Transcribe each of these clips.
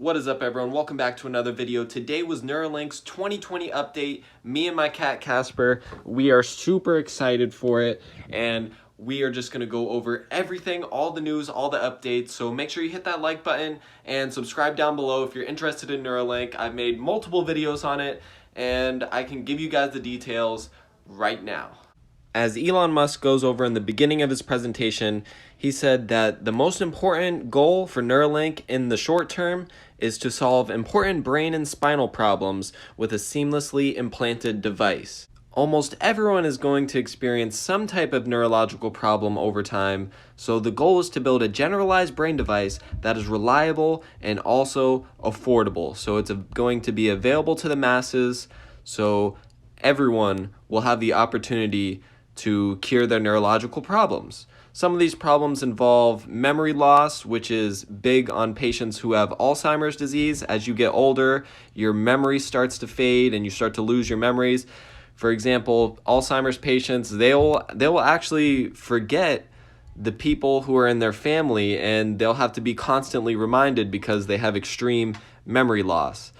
What is up, everyone? Welcome back to another video. Today was Neuralink's 2020 update. Me and my cat Casper, we are super excited for it, and we are just going to go over everything, all the news, all the updates. So make sure you hit that like button and subscribe down below if you're interested in Neuralink. I've made multiple videos on it, and I can give you guys the details right now. As Elon Musk goes over in the beginning of his presentation, he said that the most important goal for Neuralink in the short term is to solve important brain and spinal problems with a seamlessly implanted device. Almost everyone is going to experience some type of neurological problem over time, so the goal is to build a generalized brain device that is reliable and also affordable. So it's going to be available to the masses, so everyone will have the opportunity to cure their neurological problems. Some of these problems involve memory loss, which is big on patients who have Alzheimer's disease. As you get older, your memory starts to fade and you start to lose your memories. For example, Alzheimer's patients, they will actually forget the people who are in their family, and they'll have to be constantly reminded because they have extreme memory loss.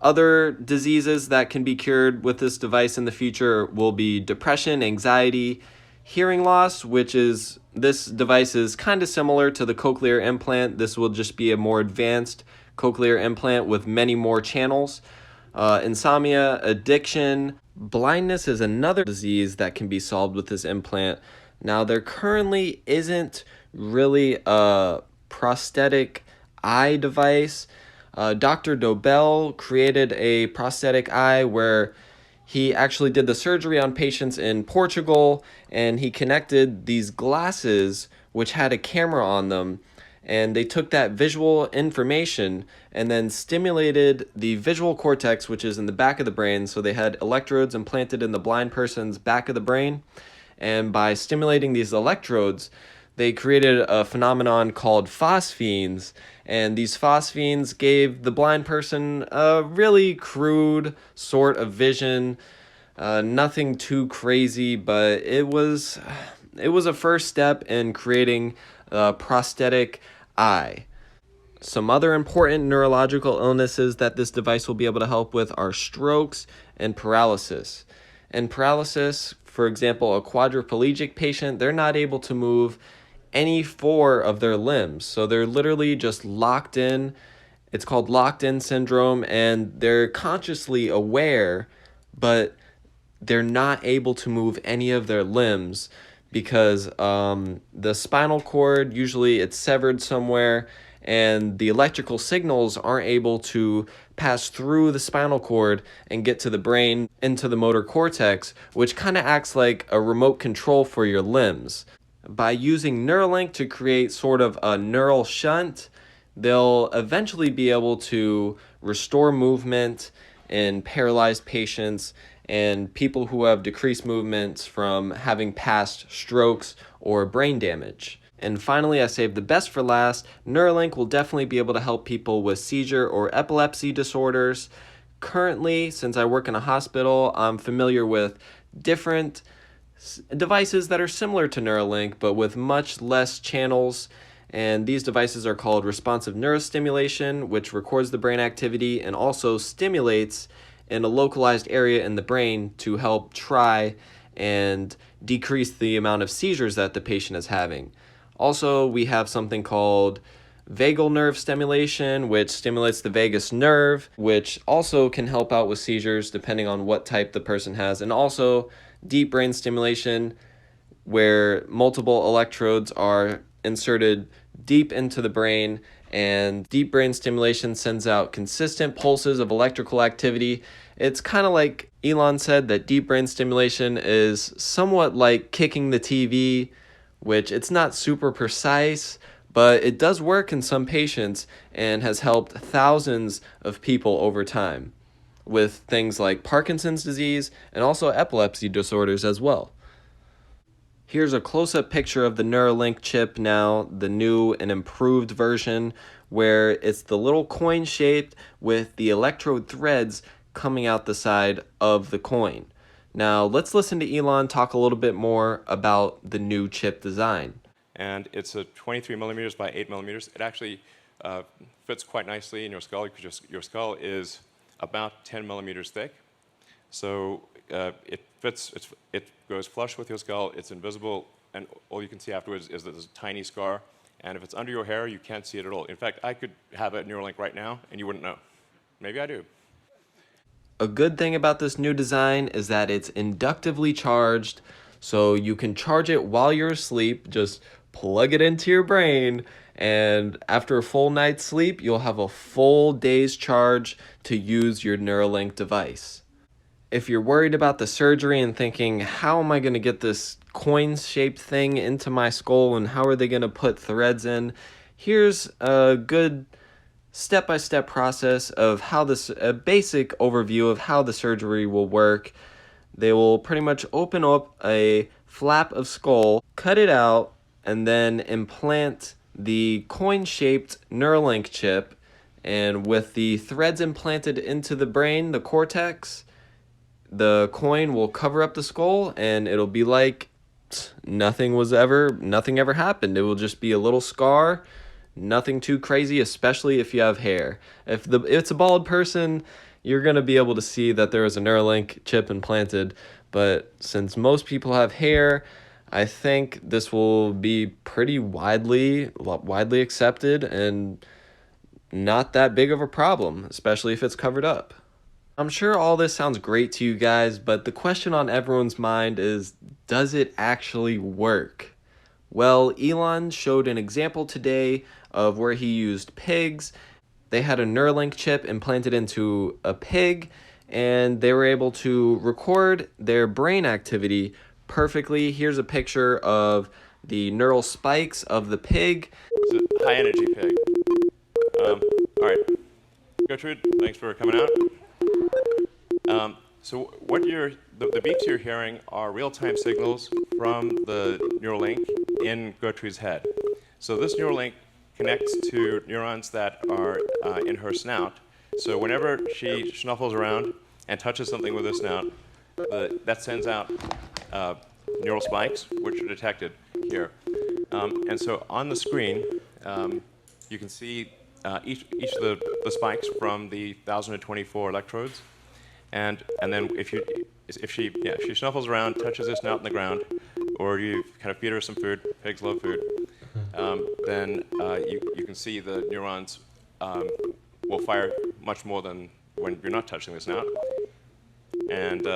Other diseases that can be cured with this device in the future will be depression, anxiety, hearing loss, this device is kind of similar to the cochlear implant. This will just be a more advanced cochlear implant with many more channels. Insomnia, addiction, blindness is another disease that can be solved with this implant. Now, there currently isn't really a prosthetic eye device. Dr. Dobell created a prosthetic eye where he actually did the surgery on patients in Portugal, and he connected these glasses which had a camera on them, and they took that visual information and then stimulated the visual cortex, which is in the back of the brain. So they had electrodes implanted in the blind person's back of the brain, and by stimulating these electrodes, they created a phenomenon called phosphenes, and these phosphenes gave the blind person a really crude sort of vision, nothing too crazy, but it was a first step in creating a prosthetic eye. Some other important neurological illnesses that this device will be able to help with are strokes and paralysis. And paralysis, for example, a quadriplegic patient, they're not able to move any four of their limbs. So they're literally just locked in. It's called locked-in syndrome, and they're consciously aware, but they're not able to move any of their limbs because the spinal cord, usually it's severed somewhere, and the electrical signals aren't able to pass through the spinal cord and get to the brain, into the motor cortex, which kind of acts like a remote control for your limbs. By using Neuralink to create sort of a neural shunt, they'll eventually be able to restore movement in paralyzed patients and people who have decreased movements from having past strokes or brain damage. And finally, I saved the best for last, Neuralink will definitely be able to help people with seizure or epilepsy disorders. Currently, since I work in a hospital, I'm familiar with different devices that are similar to Neuralink, but with much less channels. And these devices are called responsive neurostimulation, which records the brain activity and also stimulates in a localized area in the brain to help try and decrease the amount of seizures that the patient is having. Also, we have something called vagal nerve stimulation, which stimulates the vagus nerve, which also can help out with seizures depending on what type the person has. And also deep brain stimulation, where multiple electrodes are inserted deep into the brain, and deep brain stimulation sends out consistent pulses of electrical activity. It's kind of like Elon said that deep brain stimulation is somewhat like kicking the TV, which it's not super precise, but it does work in some patients and has helped thousands of people over time with things like Parkinson's disease and also epilepsy disorders as well. Here's a close-up picture of the Neuralink chip now, the new and improved version, where it's the little coin shaped with the electrode threads coming out the side of the coin. Now let's listen to Elon talk a little bit more about the new chip design. And it's a 23 millimeters by 8 millimeters. It actually fits quite nicely in your skull because your skull is about 10 millimeters thick. So it fits, it goes flush with your skull, it's invisible, and all you can see afterwards is that there's a tiny scar. And if it's under your hair, you can't see it at all. In fact, I could have a Neuralink right now, and you wouldn't know. Maybe I do. A good thing about this new design is that it's inductively charged, so you can charge it while you're asleep. Just plug it into your brain, and after a full night's sleep, you'll have a full day's charge to use your Neuralink device. If you're worried about the surgery and thinking, how am I going to get this coin-shaped thing into my skull and how are they going to put threads in, here's a good step-by-step process of how this, a basic overview of how the surgery will work. They will pretty much open up a flap of skull, cut it out, and then implant the coin-shaped Neuralink chip. And with the threads implanted into the brain, the cortex, the coin will cover up the skull and it'll be like nothing ever happened. It will just be a little scar, nothing too crazy, especially if you have hair. If it's a bald person, you're going to be able to see that there is a Neuralink chip implanted, but since most people have hair, I think this will be pretty widely accepted and not that big of a problem, especially if it's covered up. I'm sure all this sounds great to you guys, but the question on everyone's mind is, does it actually work? Well, Elon showed an example today of where he used pigs. They had a Neuralink chip implanted into a pig, and they were able to record their brain activity perfectly. Here's a picture of the neural spikes of the pig. It's a high energy pig. All right, Gertrude, thanks for coming out. So what the beeps you're hearing are real-time signals from the Neuralink in Gertrude's head. So this Neuralink connects to neurons that are in her snout. So whenever she snuffles around and touches something with her snout, that sends out neural spikes, which are detected here. And so on the screen, you can see each of the spikes from the 1,024 electrodes. And then if she snuffles around, touches her snout in the ground, or you kind of feed her some food, pigs love food, then you can see the neurons will fire much more than when you're not touching the snout. And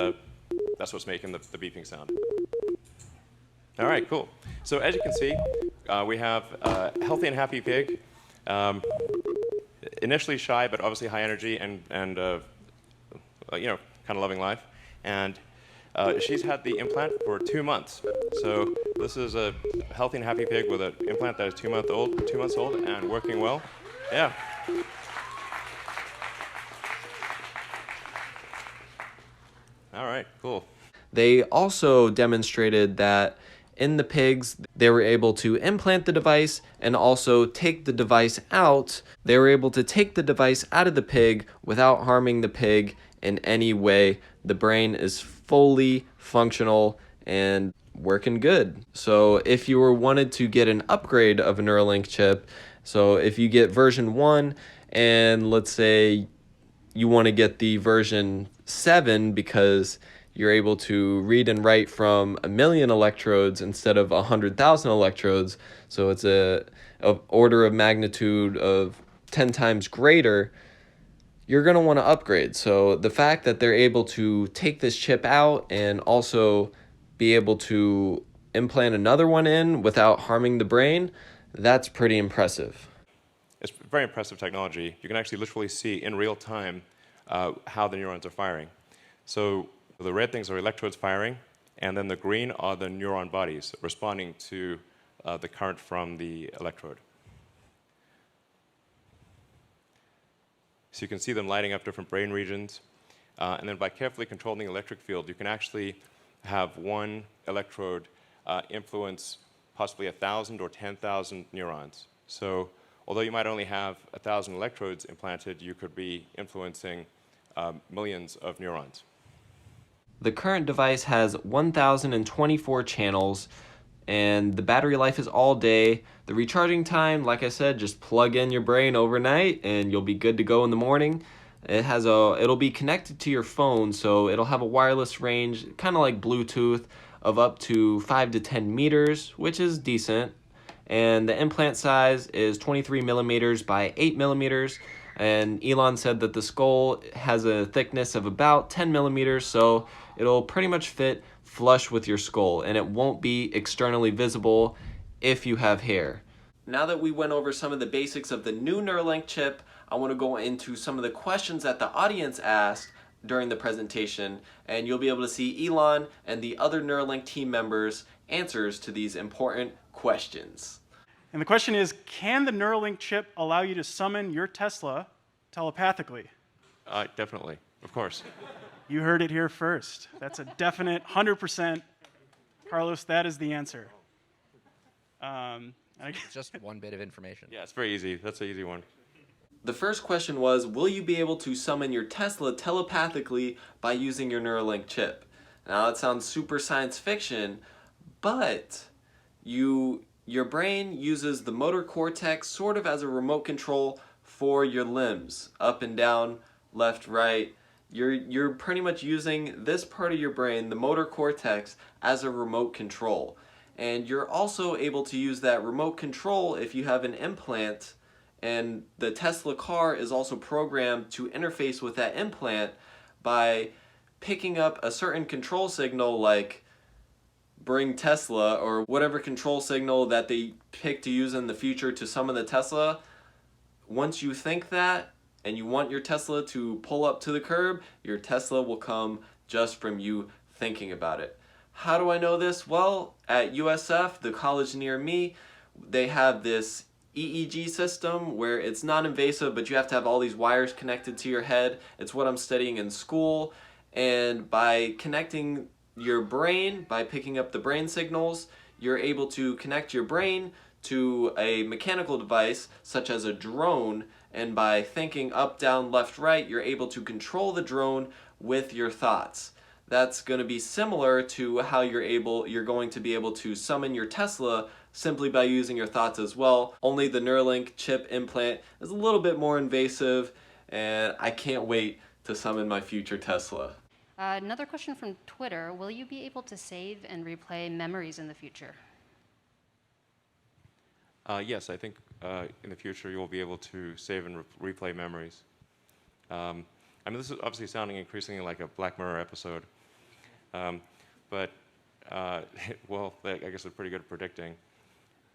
that's what's making the beeping sound. All right, cool. So as you can see, we have a healthy and happy pig, initially shy, but obviously high energy and you know, kind of loving life. And she's had the implant for 2 months. So this is a healthy and happy pig with an implant that is 2 months old and working well. Yeah. All right, cool. They also demonstrated that in the pigs, they were able to implant the device and also take the device out. They were able to take the device out of the pig without harming the pig in any way. The brain is fully functional and working good. So if you wanted to get an upgrade of a Neuralink chip, so if you get version 1 and let's say you want to get the version 7 because you're able to read and write from 1 million electrodes instead of 100,000 electrodes, so it's a order of magnitude of 10 times greater, you're going to want to upgrade. So the fact that they're able to take this chip out and also be able to implant another one in without harming the brain, that's pretty impressive. It's very impressive technology. You can actually literally see in real time how the neurons are firing. So the red things are electrodes firing, and then the green are the neuron bodies responding to the current from the electrode. So you can see them lighting up different brain regions. And then by carefully controlling the electric field, you can actually have one electrode influence possibly 1,000 or 10,000 neurons. So although you might only have 1,000 electrodes implanted, you could be influencing millions of neurons. The current device has 1,024 channels, and the battery life is all day. The recharging time, like I said, just plug in your brain overnight and you'll be good to go in the morning. It'll be connected to your phone, so it'll have a wireless range, kind of like Bluetooth, of up to 5 to 10 meters, which is decent. And the implant size is 23 millimeters by 8 millimeters. And Elon said that the skull has a thickness of about 10 millimeters, so it'll pretty much fit flush with your skull, and it won't be externally visible if you have hair. Now that we went over some of the basics of the new Neuralink chip, I want to go into some of the questions that the audience asked during the presentation, and you'll be able to see Elon and the other Neuralink team members' answers to these important questions. And the question is, can the Neuralink chip allow you to summon your Tesla telepathically? Definitely, of course. You heard it here first. That's a definite 100%. Carlos, that is the answer. It's just one bit of information. Yeah, it's very easy. That's an easy one. The first question was, will you be able to summon your Tesla telepathically by using your Neuralink chip? Now that sounds super science fiction, but your brain uses the motor cortex sort of as a remote control for your limbs, up and down, left, right. You're pretty much using this part of your brain, the motor cortex, as a remote control. And you're also able to use that remote control if you have an implant, and the Tesla car is also programmed to interface with that implant by picking up a certain control signal like bring Tesla or whatever control signal that they pick to use in the future to summon the Tesla. Once you think that and you want your Tesla to pull up to the curb, your Tesla will come just from you thinking about it. How do I know this? Well, at USF, the college near me, they have this EEG system where it's non-invasive, but you have to have all these wires connected to your head. It's what I'm studying in school. And by connecting your brain, by picking up the brain signals, you're able to connect your brain to a mechanical device such as a drone, and by thinking up, down, left, right, you're able to control the drone with your thoughts. That's going to be similar to how you're going to be able to summon your Tesla simply by using your thoughts as well. Only the Neuralink chip implant is a little bit more invasive, and I can't wait to summon my future Tesla. Another question from Twitter, will you be able to save and replay memories in the future? Yes, I think in the future you will be able to save and replay memories. I mean, this is obviously sounding increasingly like a Black Mirror episode, but well, I guess it's pretty good at predicting.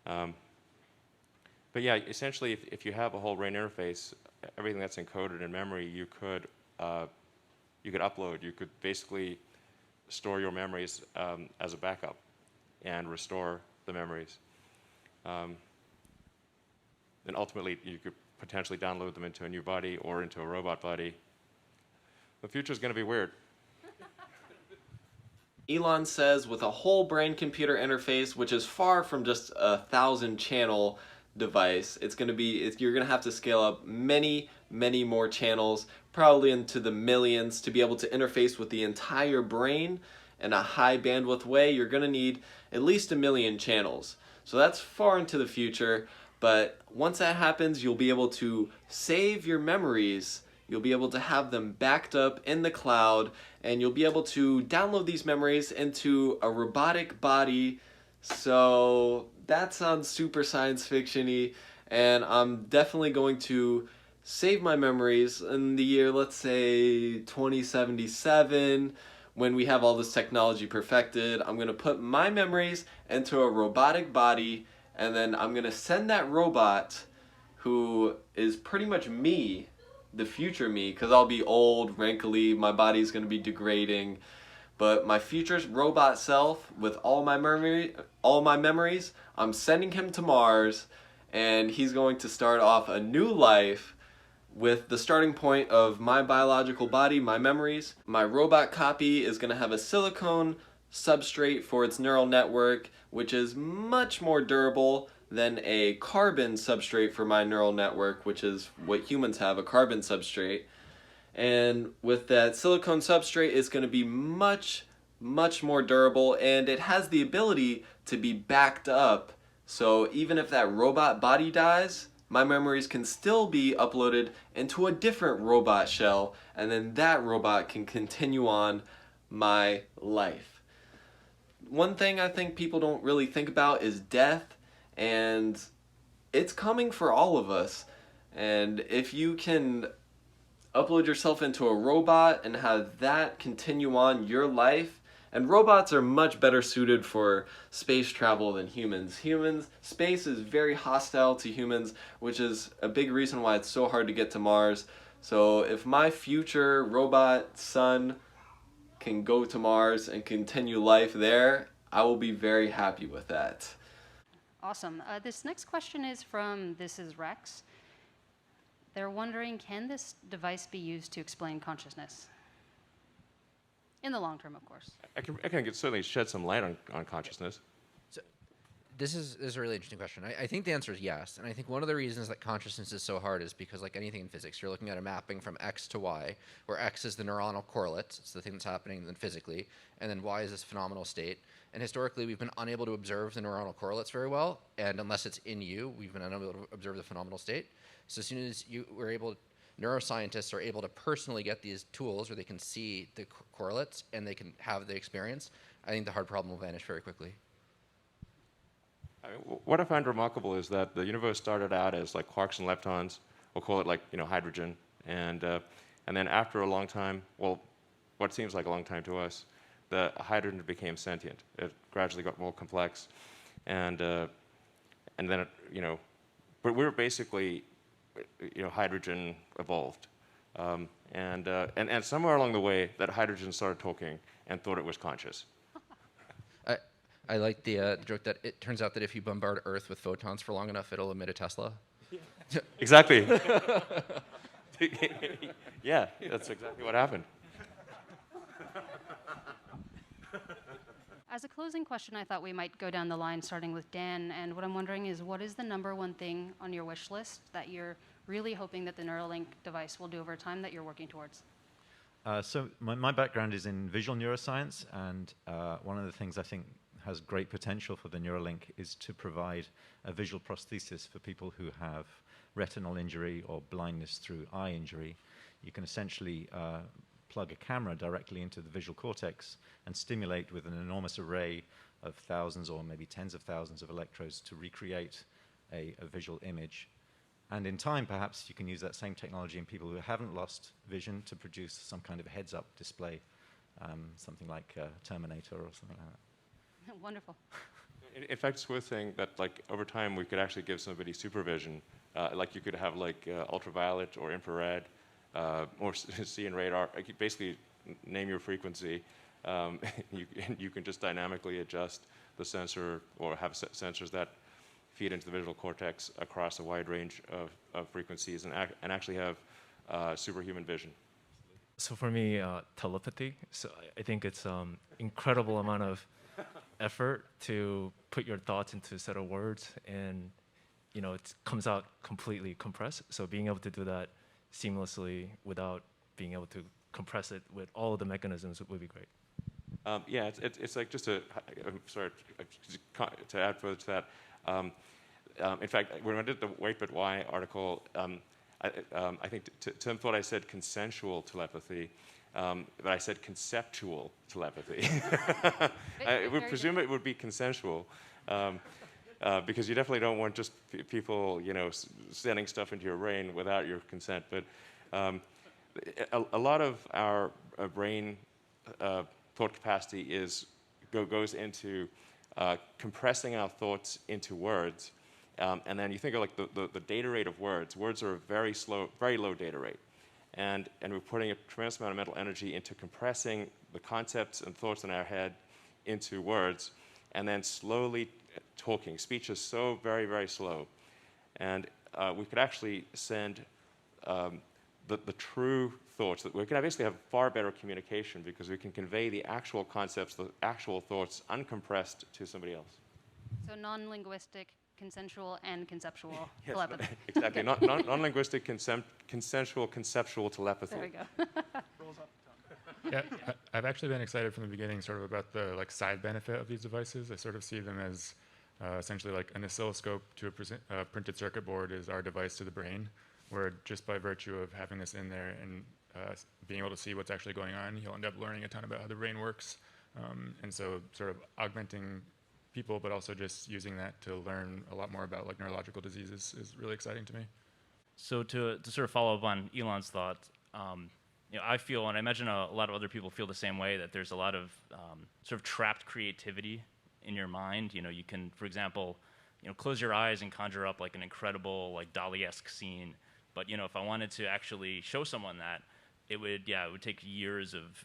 But yeah, essentially, if you have a whole brain interface, everything that's encoded in memory, you could upload. You could basically store your memories as a backup and restore the memories. And ultimately, you could potentially download them into a new body or into a robot body. The future is going to be weird. Elon says with a whole brain-computer interface, which is far from just a 1,000-channel device, you're going to have to scale up many, many more channels, probably into the millions, to be able to interface with the entire brain in a high bandwidth way. You're going to need at least 1 million channels. So that's far into the future, but once that happens, you'll be able to save your memories. You'll be able to have them backed up in the cloud, and you'll be able to download these memories into a robotic body. So that sounds super science fiction-y, and I'm definitely going to save my memories in the year, let's say 2077, when we have all this technology perfected. I'm going to put my memories into a robotic body, and then I'm going to send that robot, who is pretty much me, the future me, because I'll be old, wrinkly, my body's going to be degrading, but my future robot self with all my memories, I'm sending him to Mars, and he's going to start off a new life with the starting point of my biological body, my memories. My robot copy is going to have a silicone substrate for its neural network, which is much more durable than a carbon substrate for my neural network, which is what humans have, a carbon substrate. And with that silicone substrate, it's going to be much much more durable, and it has the ability to be backed up. So even if that robot body dies, my memories can still be uploaded into a different robot shell, and then that robot can continue on my life. One thing I think people don't really think about is death, and it's coming for all of us. And if you can upload yourself into a robot and have that continue on your life, and robots are much better suited for space travel than humans. Space is very hostile to humans, which is a big reason why it's so hard to get to Mars. So if my future robot son can go to Mars and continue life there, I will be very happy with that. Awesome. This next question is from This Is Rex. They're wondering, can this device be used to explain consciousness? In the long term, of course. I can certainly shed some light on consciousness. So this is a really interesting question. I think the answer is yes. And I think one of the reasons that consciousness is so hard is because, like anything in physics, you're looking at a mapping from X to Y, where X is the neuronal correlates, it's the thing that's happening then physically, and then Y is this phenomenal state. And historically, we've been unable to observe the neuronal correlates very well, and unless it's in you, we've been unable to observe the phenomenal state. So as soon as neuroscientists are able to personally get these tools where they can see the correlates and they can have the experience, I think the hard problem will vanish very quickly. What I find remarkable is that the universe started out as like quarks and leptons, we'll call it like hydrogen, and then after a long time, well, what seems like a long time to us, the hydrogen became sentient. It gradually got more complex, and then but we were basically hydrogen evolved, and somewhere along the way that hydrogen started talking and thought it was conscious. I like the joke that it turns out that if you bombard Earth with photons for long enough, it'll emit a Tesla. Exactly. Yeah, that's exactly what happened. As a closing question, I thought we might go down the line, starting with Dan. And what I'm wondering is, what is the number one thing on your wish list that you're really hoping that the Neuralink device will do over time that you're working towards? So my background is in visual neuroscience, and one of the things I think has great potential for the Neuralink is to provide a visual prosthesis for people who have retinal injury or blindness through eye injury. You can essentially plug a camera directly into the visual cortex and stimulate with an enormous array of thousands or maybe tens of thousands of electrodes to recreate a visual image. And in time, perhaps you can use that same technology in people who haven't lost vision to produce some kind of heads-up display, something like Terminator or something like that. Wonderful. In fact, it's worth saying that like over time we could actually give somebody supervision, like you could have like ultraviolet or infrared, or see in radar. You could basically name your frequency. You can just dynamically adjust the sensor or have sensors that feed into the visual cortex across a wide range of frequencies and actually have superhuman vision. So for me, telepathy. So I think it's incredible amount of effort to put your thoughts into a set of words, and it comes out completely compressed. So being able to do that seamlessly without being able to compress it with all of the mechanisms would be great. Yeah, it's like just I'm sorry to add further to that. In fact, when I did the Wait But Why article, I think Tim thought I said consensual telepathy, but I said conceptual telepathy. I would presume it would be consensual, because you definitely don't want just people, sending stuff into your brain without your consent. But a lot of our brain thought capacity goes into compressing our thoughts into words. And then you think of like the data rate of words. Words are a very low data rate. And we're putting a tremendous amount of mental energy into compressing the concepts and thoughts in our head into words, and then slowly talking. Speech is so very, very slow. And we could actually send the true thoughts. We can basically have far better communication because we can convey the actual concepts, the actual thoughts, uncompressed to somebody else. So non-linguistic, consensual, and conceptual telepathy. Exactly. Non-linguistic, consensual, conceptual telepathy. There we go. Rolls off the tongue. Yeah, I've actually been excited from the beginning, sort of about the side benefit of these devices. I sort of see them as essentially like an oscilloscope to a printed circuit board is our device to the brain, where just by virtue of having this in there and being able to see what's actually going on, you'll end up learning a ton about how the brain works. And so sort of augmenting people, but also just using that to learn a lot more about neurological diseases is really exciting to me. So to sort of follow up on Elon's thoughts, I feel, and I imagine a lot of other people feel the same way, that there's a lot of sort of trapped creativity in your mind. You can, for example, close your eyes and conjure up an incredible, Dali-esque scene. But if I wanted to actually show someone that, it would take years of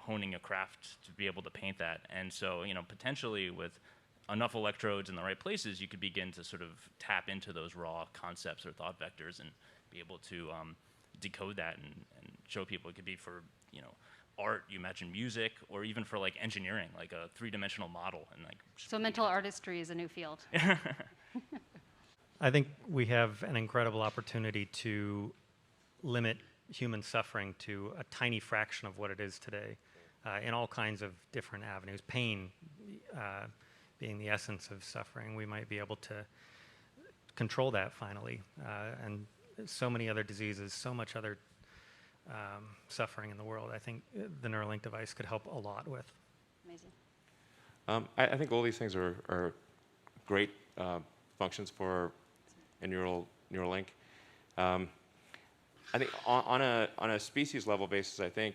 honing a craft to be able to paint that. And so potentially with enough electrodes in the right places, you could begin to sort of tap into those raw concepts or thought vectors and be able to decode that and show people. It could be for art, you imagine music, or even for engineering, a three-dimensional model. And so mental artistry is a new field. I think we have an incredible opportunity to limit human suffering to a tiny fraction of what it is today in all kinds of different avenues. Pain being the essence of suffering, we might be able to control that finally. And so many other diseases, so much other suffering in the world, I think the Neuralink device could help a lot with. Amazing. I think all these things are great functions for a Neuralink. I think on a species level basis, I think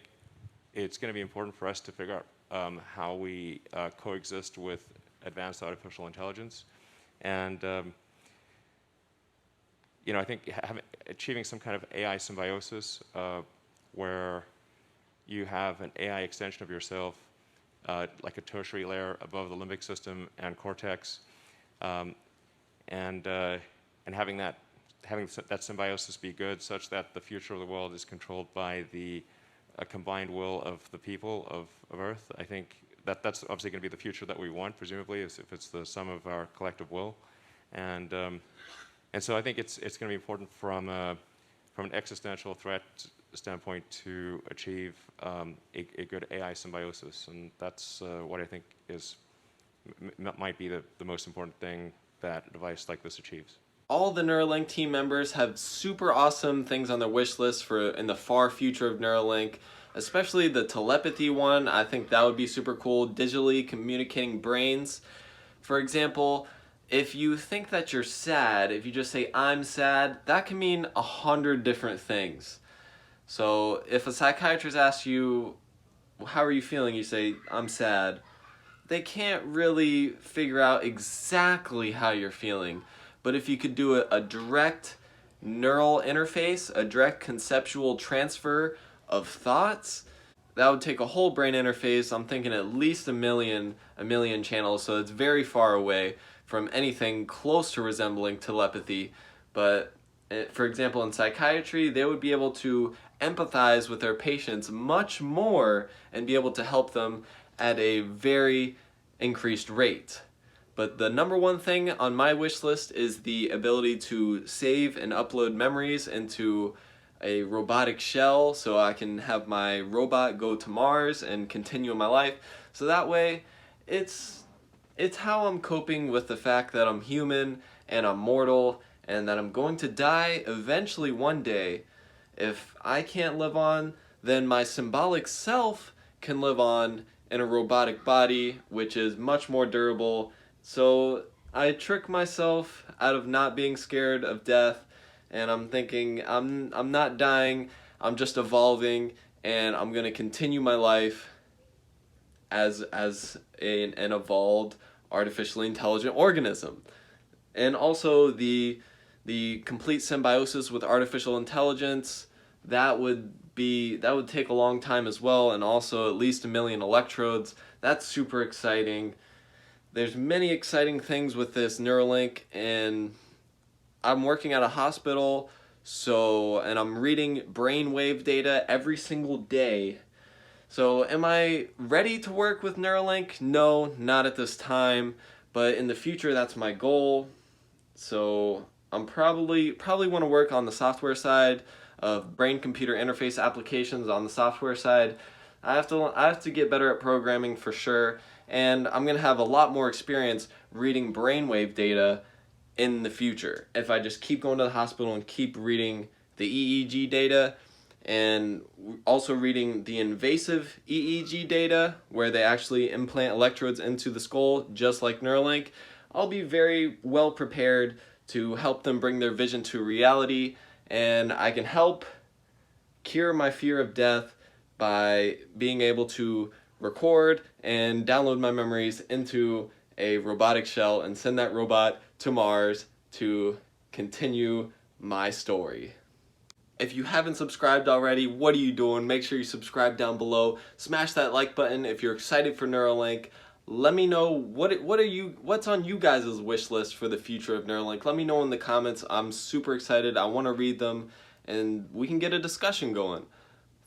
it's going to be important for us to figure out how we coexist with advanced artificial intelligence. And I think achieving some kind of AI symbiosis where you have an AI extension of yourself, like a tertiary layer above the limbic system and cortex, and having that symbiosis be good, such that the future of the world is controlled by the combined will of the people of Earth. I think that's obviously going to be the future that we want, presumably, if it's the sum of our collective will. And so I think it's going to be important from an existential threat standpoint to achieve a good AI symbiosis, and that's what I think might be the most important thing that a device like this achieves. All the Neuralink team members have super awesome things on their wish list for in the far future of Neuralink, especially the telepathy one. I think that would be super cool, digitally communicating brains. For example, if you think that you're sad, if you just say, "I'm sad," that can mean 100 different things. So if a psychiatrist asks you, "How are you feeling?" you say, "I'm sad." They can't really figure out exactly how you're feeling. But if you could do a direct neural interface, a direct conceptual transfer of thoughts, that would take a whole brain interface. I'm thinking at least a million channels, so it's very far away from anything close to resembling telepathy. But for example, in psychiatry, they would be able to empathize with their patients much more and be able to help them at a very increased rate. But the number one thing on my wish list is the ability to save and upload memories into a robotic shell so I can have my robot go to Mars and continue my life. So that way, it's how I'm coping with the fact that I'm human and I'm mortal and that I'm going to die eventually one day. If I can't live on, then my symbolic self can live on in a robotic body, which is much more durable. So I trick myself out of not being scared of death, and I'm thinking I'm not dying, I'm just evolving, and I'm gonna continue my life as an evolved artificially intelligent organism. And also the complete symbiosis with artificial intelligence, that would take a long time as well, and also at least 1 million electrodes. That's super exciting. There's many exciting things with this Neuralink, and I'm working at a hospital, and I'm reading brainwave data every single day. So am I ready to work with Neuralink? No, not at this time, but in the future that's my goal. So I'm probably want to work on the software side of brain-computer interface applications on the software side. I have to get better at programming for sure, and I'm gonna have a lot more experience reading brainwave data in the future if I just keep going to the hospital and keep reading the EEG data, and also reading the invasive EEG data where they actually implant electrodes into the skull just like Neuralink. I'll be very well prepared to help them bring their vision to reality, and I can help cure my fear of death by being able to record and download my memories into a robotic shell and send that robot to Mars to continue my story. If you haven't subscribed already, what are you doing? Make sure you subscribe down below. Smash that like button if you're excited for Neuralink. Let me know what's on you guys' wish list for the future of Neuralink. Let me know in the comments. I'm super excited. I want to read them and we can get a discussion going.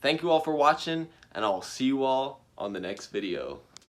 Thank you all for watching, and I'll see you all on the next video.